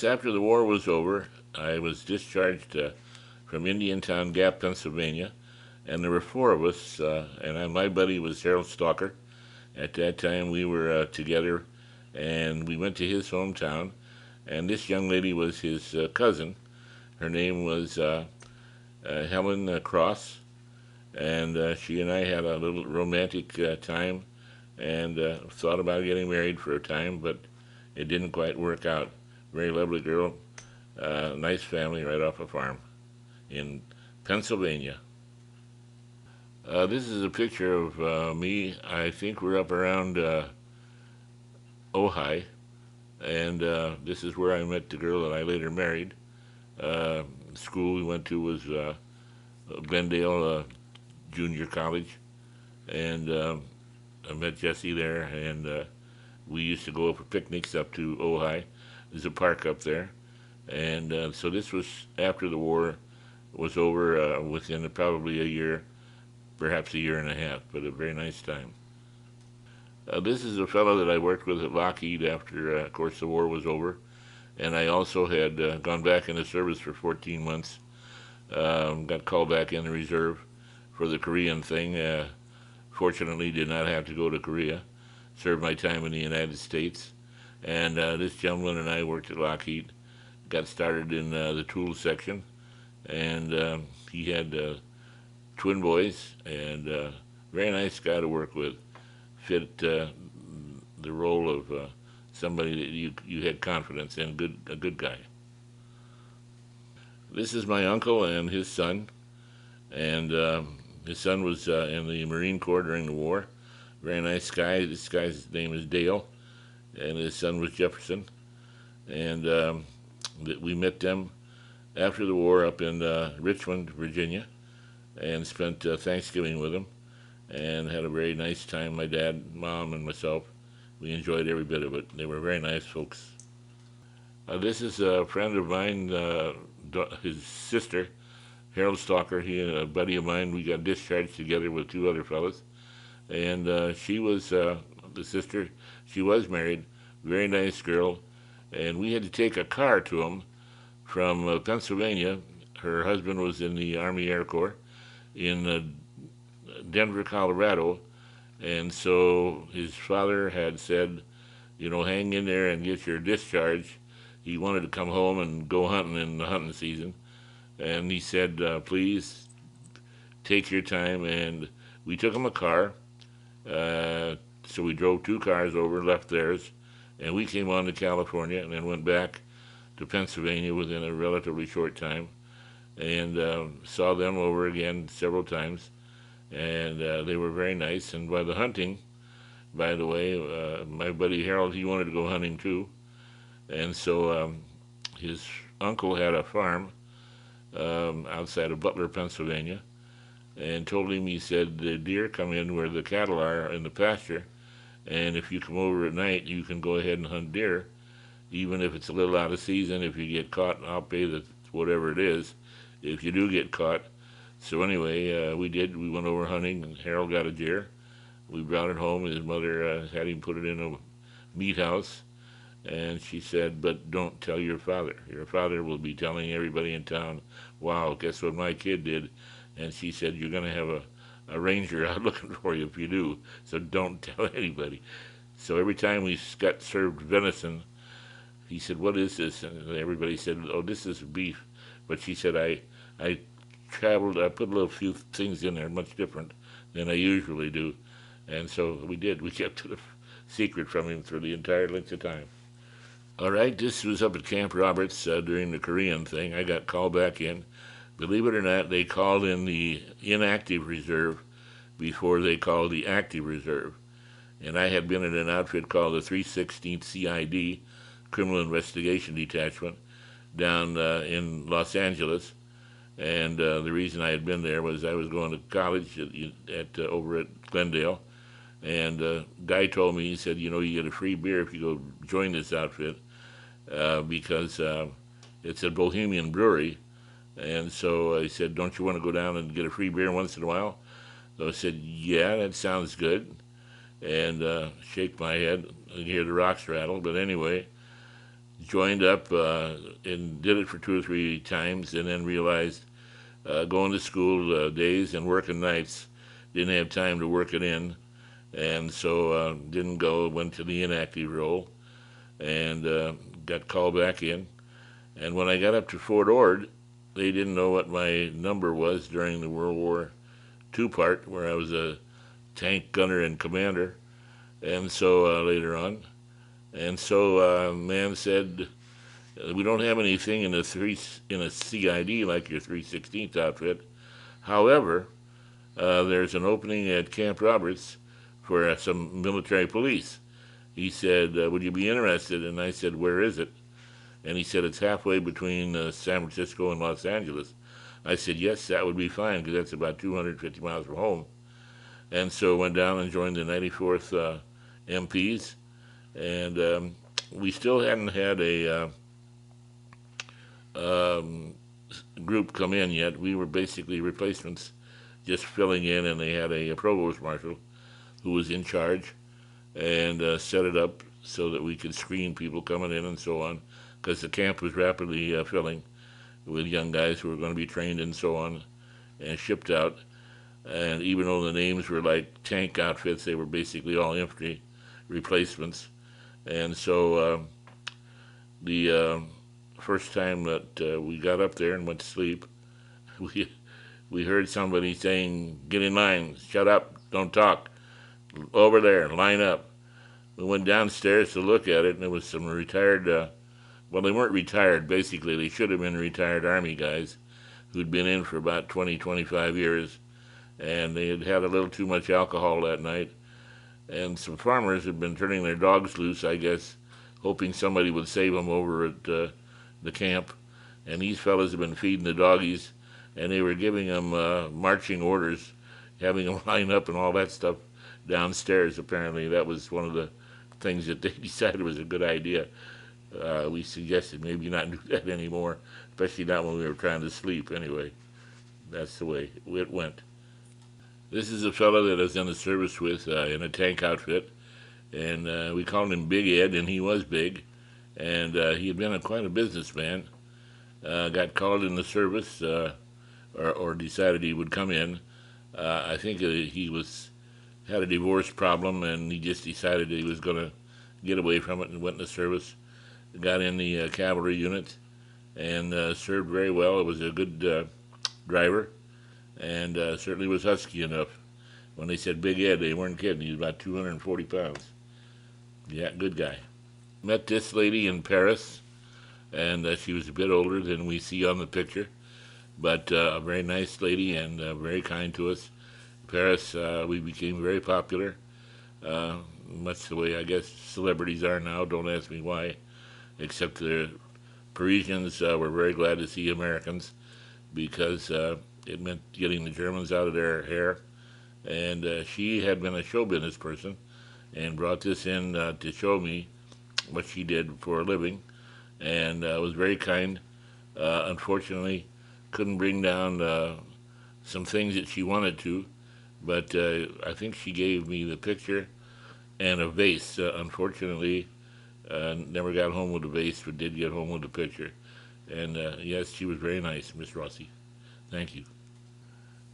Yes, after the war was over, I was discharged from Indiantown Gap, Pennsylvania, and there were four of us, and my buddy was Harold Stalker. At that time, we were together, and we went to his hometown, and this young lady was his cousin. Her name was Helen Cross, and she and I had a little romantic time and thought about getting married for a time, but it didn't quite work out. Very lovely girl, nice family right off a farm in Pennsylvania. This is a picture of me. I think we're up around Ojai, and this is where I met the girl that I later married. School we went to was Glendale Junior College, and I met Jesse there, and we used to go for picnics up to Ojai. There's a park up there, and so this was after the war was over, within probably a year, perhaps a year and a half, but a very nice time. This is a fellow that I worked with at Lockheed after, of course, the war was over, and I also had gone back into service for 14 months. Got called back in the reserve for the Korean thing. Fortunately, did not have to go to Korea. Served my time in the United States, and this gentleman and I worked at Lockheed. Got started in the tools section, and he had twin boys, and very nice guy to work with. Fit the role of somebody that you had confidence in. A good guy. This is my uncle and his son, and his son was in the Marine Corps during the war. Very nice guy. This guy's name is Dale, and his son was Jefferson, and we met them after the war up in Richmond, Virginia, and spent Thanksgiving with them, and had a very nice time. My dad, mom, and myself, we enjoyed every bit of it. They were very nice folks. This is a friend of mine, his sister, Harold Stalker. He and a buddy of mine, we got discharged together with two other fellas, and she was the sister. She was married, very nice girl, and we had to take a car to them from Pennsylvania. Her husband was in the Army Air Corps in Denver, Colorado, and so his father had said, hang in there and get your discharge. He wanted to come home and go hunting in the hunting season, and he said, please take your time, and we took him a car. So we drove two cars over, left theirs, and we came on to California and then went back to Pennsylvania within a relatively short time, and saw them over again several times, and they were very nice. And by the hunting, by the way, my buddy Harold, he wanted to go hunting too, and so his uncle had a farm outside of Butler, Pennsylvania, and told him, he said, the deer come in where the cattle are in the pasture, and if you come over at night, you can go ahead and hunt deer, even if it's a little out of season. If you get caught, I'll pay the whatever it is if you do get caught. So anyway, we did. We went over hunting, and Harold got a deer. We brought it home. His mother had him put it in a meat house, and she said, but don't tell your father. Your father will be telling everybody in town, wow, guess what my kid did? And she said, you're going to have a ranger out looking for you if you do, so don't tell anybody. So every time we got served venison, he said, what is this? And everybody said, oh, this is beef. But she said, I traveled, I put a little few things in there, much different than I usually do. And so we did. We kept it a secret from him through the entire length of time. All right, this was up at Camp Roberts during the Korean thing. I got called back in. Believe it or not, they called in the inactive reserve before they called the active reserve. And I had been in an outfit called the 316th CID, Criminal Investigation Detachment, down in Los Angeles. And the reason I had been there was I was going to college over at Glendale. And a guy told me, he said, you get a free beer if you go join this outfit, because it's a Bohemian brewery. And so I said, don't you want to go down and get a free beer once in a while? So I said, yeah, that sounds good. And shake my head and hear the rocks rattle. But anyway, joined up and did it for 2 or 3 times, and then realized going to school days and working nights, didn't have time to work it in, and so didn't go, went to the inactive role, and got called back in. And when I got up to Fort Ord, they didn't know what my number was during the World War II part, where I was a tank gunner and commander, and so later on. And so man said, we don't have anything in a CID like your 316th outfit. However, there's an opening at Camp Roberts for some military police. He said, would you be interested? And I said, where is it? And he said, it's halfway between San Francisco and Los Angeles. I said, yes, that would be fine, because that's about 250 miles from home. And so went down and joined the 94th MPs. And we still hadn't had a group come in yet. We were basically replacements, just filling in, and they had a provost marshal who was in charge and set it up so that we could screen people coming in and so on, because the camp was rapidly filling with young guys who were going to be trained and so on and shipped out. And even though the names were like tank outfits, they were basically all infantry replacements. And so the first time that we got up there and went to sleep, we heard somebody saying, get in line, shut up, don't talk, over there, line up. We went downstairs to look at it, and there was some retired, well, they weren't retired, basically. They should have been retired Army guys who'd been in for about 20, 25 years, and they had had a little too much alcohol that night. And some farmers had been turning their dogs loose, I guess, hoping somebody would save them over at the camp. And these fellas had been feeding the doggies, and they were giving them marching orders, having them line up and all that stuff downstairs. Apparently that was one of the things that they decided was a good idea. We suggested maybe not do that anymore, especially not when we were trying to sleep. Anyway, that's the way it went. This is a fellow that I was in the service with in a tank outfit, and we called him Big Ed, and he was big, and he had been quite a businessman. Got called in the service, or decided he would come in. I think he had a divorce problem, and he just decided he was going to get away from it and went in the service. Got in the cavalry unit and served very well. It was a good driver, and certainly was husky enough. When they said Big Ed, they weren't kidding. He was about 240 pounds. Yeah, good guy. Met this lady in Paris, and she was a bit older than we see on the picture, but a very nice lady and very kind to us. Paris, we became very popular, much the way I guess celebrities are now. Don't ask me why, except the Parisians were very glad to see Americans, because it meant getting the Germans out of their hair. And she had been a show business person and brought this in to show me what she did for a living, and was very kind. Unfortunately, couldn't bring down some things that she wanted to, but I think she gave me the picture and a vase. Unfortunately, never got home with the vase, but did get home with the picture. And yes, she was very nice, Miss Rossi. Thank you.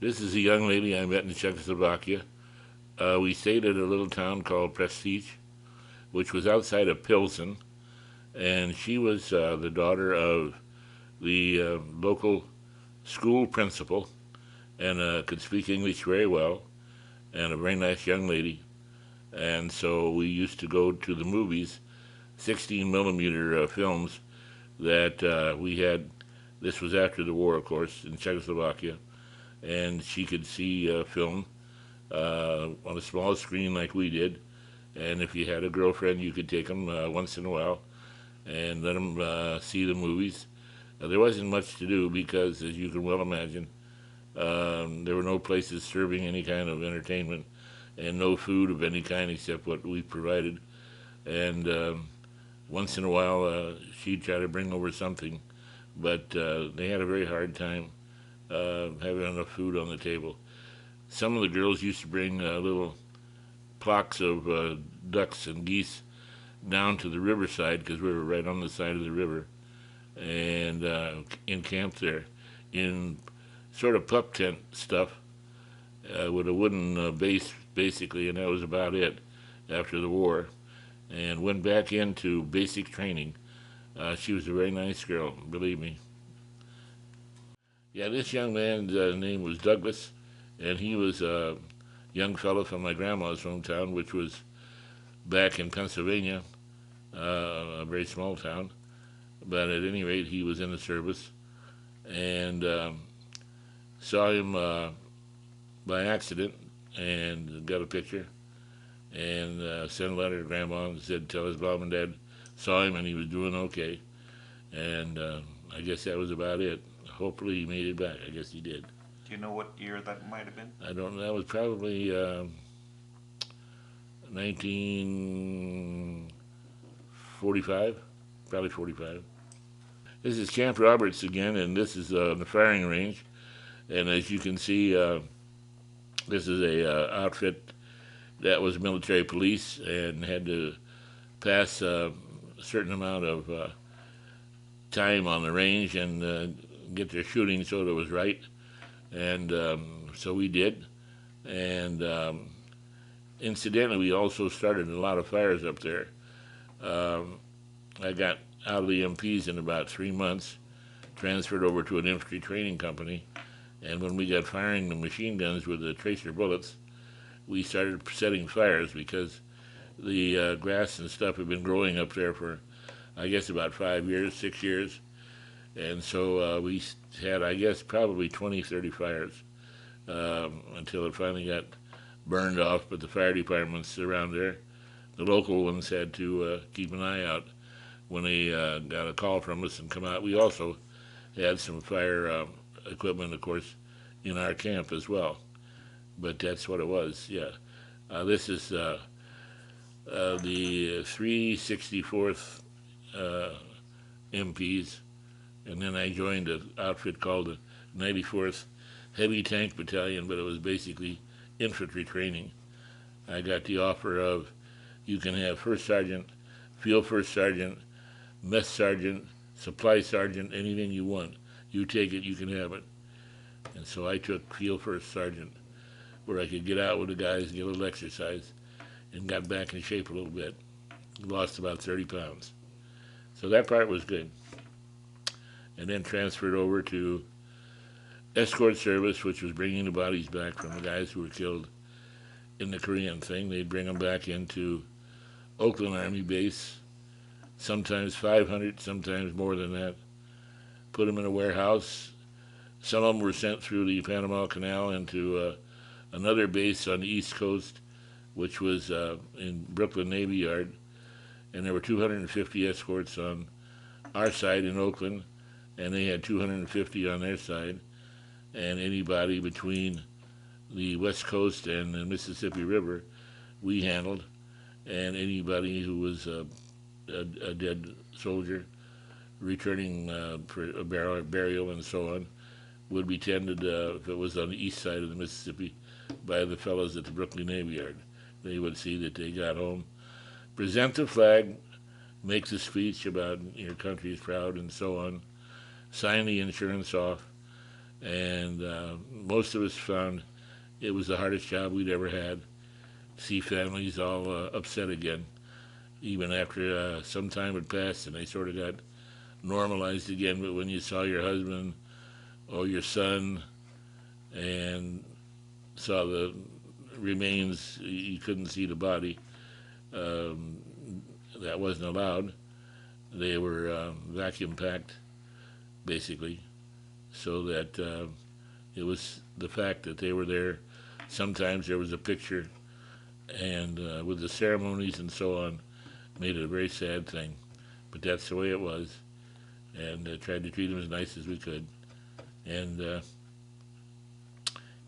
This is a young lady I met in Czechoslovakia. We stayed at a little town called Prestige, which was outside of Pilsen, and she was the daughter of the local school principal, and could speak English very well, and a very nice young lady. And so we used to go to the movies, 16 millimeter films that we had. This was after the war, of course, in Czechoslovakia, and she could see film on a small screen like we did. And if you had a girlfriend, you could take them once in a while and let them see the movies. There wasn't much to do because, as you can well imagine, there were no places serving any kind of entertainment and no food of any kind except what we provided. And once in a while, she'd try to bring over something, but they had a very hard time having enough food on the table. Some of the girls used to bring little flocks of ducks and geese down to the riverside because we were right on the side of the river, and encamped there in sort of pup tent stuff with a wooden base basically, and that was about it after the war. And went back into basic training. She was a very nice girl, believe me. Yeah, this young man's name was Douglas, and he was a young fellow from my grandma's hometown, which was back in Pennsylvania, a very small town. But at any rate, he was in the service, and saw him by accident and got a picture and sent a letter to Grandma and said, tell his mom and dad saw him and he was doing okay. And I guess that was about it. Hopefully he made it back. I guess he did. Do you know what year that might have been? I don't know. That was probably 1945, probably 45. This is Camp Roberts again, and this is the firing range. And as you can see, this is a outfit that was military police and had to pass a certain amount of time on the range and get their shooting so that it was right. And so we did. And incidentally, we also started a lot of fires up there. I got out of the MPs in about 3 months, transferred over to an infantry training company, and when we got firing the machine guns with the tracer bullets, we started setting fires because the grass and stuff had been growing up there for, I guess, about 5 years, 6 years. And so we had, I guess, probably 20, 30 fires until it finally got burned off. But the fire departments around there, the local ones, had to keep an eye out when they got a call from us and come out. We also had some fire equipment, of course, in our camp as well. But that's what it was, yeah. This is the 364th MPs, and then I joined an outfit called the 94th Heavy Tank Battalion, but it was basically infantry training. I got the offer of, you can have first sergeant, field first sergeant, mess sergeant, supply sergeant, anything you want. You take it, you can have it. And so I took field first sergeant, where I could get out with the guys and get a little exercise, and got back in shape a little bit. Lost about 30 pounds. So that part was good. And then transferred over to escort service, which was bringing the bodies back from the guys who were killed in the Korean thing. They'd bring them back into Oakland Army Base, sometimes 500, sometimes more than that. Put them in a warehouse. Some of them were sent through the Panama Canal into another base on the East Coast, which was in Brooklyn Navy Yard. And there were 250 escorts on our side in Oakland, and they had 250 on their side. And anybody between the West Coast and the Mississippi River, we handled. And anybody who was a dead soldier returning for a burial and so on would be tended, if it was on the east side of the Mississippi, by the fellows at the Brooklyn Navy Yard. They would see that they got home, present the flag, make the speech about your country is proud and so on, sign the insurance off, and most of us found it was the hardest job we'd ever had. See families all upset again, even after some time had passed and they sort of got normalized again. But when you saw your husband or your son and saw the remains, you couldn't see the body. That wasn't allowed. They were vacuum packed, basically, so that it was the fact that they were there. Sometimes there was a picture, and with the ceremonies and so on, made it a very sad thing. But that's the way it was, and tried to treat them as nice as we could. And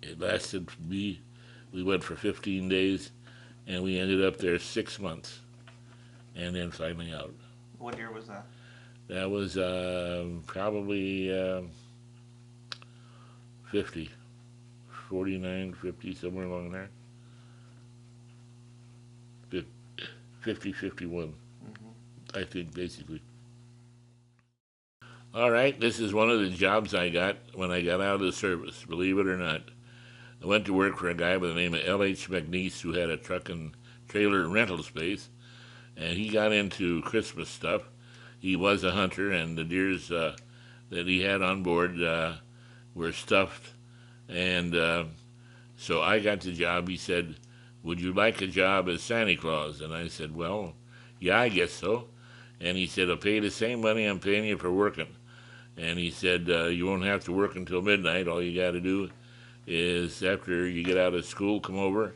it lasted we went for 15 days, and we ended up there 6 months, and then finally out. What year was that? That was probably 50, 49, 50, somewhere along there. 50, 51. I think, basically. All right, this is one of the jobs I got when I got out of the service, believe it or not. I went to work for a guy by the name of L.H. McNeese, who had a truck and trailer rental space, and he got into Christmas stuff. He was a hunter, and the deers that he had on board were stuffed, and so I got the job. He said, "Would you like a job as Santa Claus?" And I said, "Well, yeah, I guess so." And he said, "I'll pay you the same money I'm paying you for working." And he said, "You won't have to work until midnight. All you got to do is after you get out of school, come over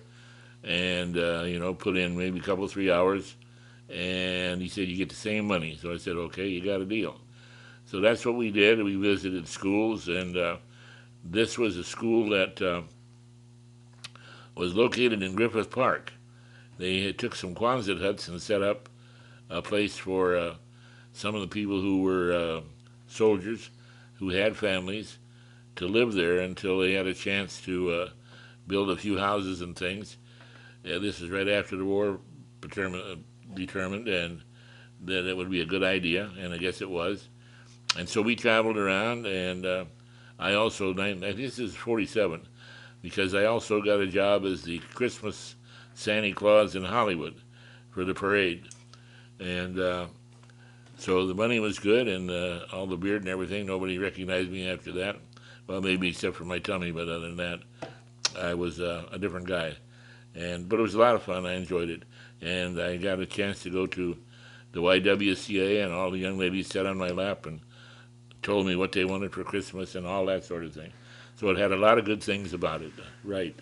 and, put in maybe a couple, 3 hours." And he said, "You get the same money." So I said, "Okay, you got a deal." So that's what we did. We visited schools, and this was a school that was located in Griffith Park. They took some Quonset huts and set up a place for some of the people who were soldiers who had families to live there until they had a chance to build a few houses and things. This is right after the war determined and that it would be a good idea, and I guess it was. And so we traveled around, and I also, this is 47, because I also got a job as the Christmas Santa Claus in Hollywood for the parade. And so the money was good, and all the beard and everything. Nobody recognized me after that. Well, maybe except for my tummy, but other than that, I was a different guy. But it was a lot of fun. I enjoyed it. And I got a chance to go to the YWCA, and all the young ladies sat on my lap and told me what they wanted for Christmas and all that sort of thing. So it had a lot of good things about it. Right.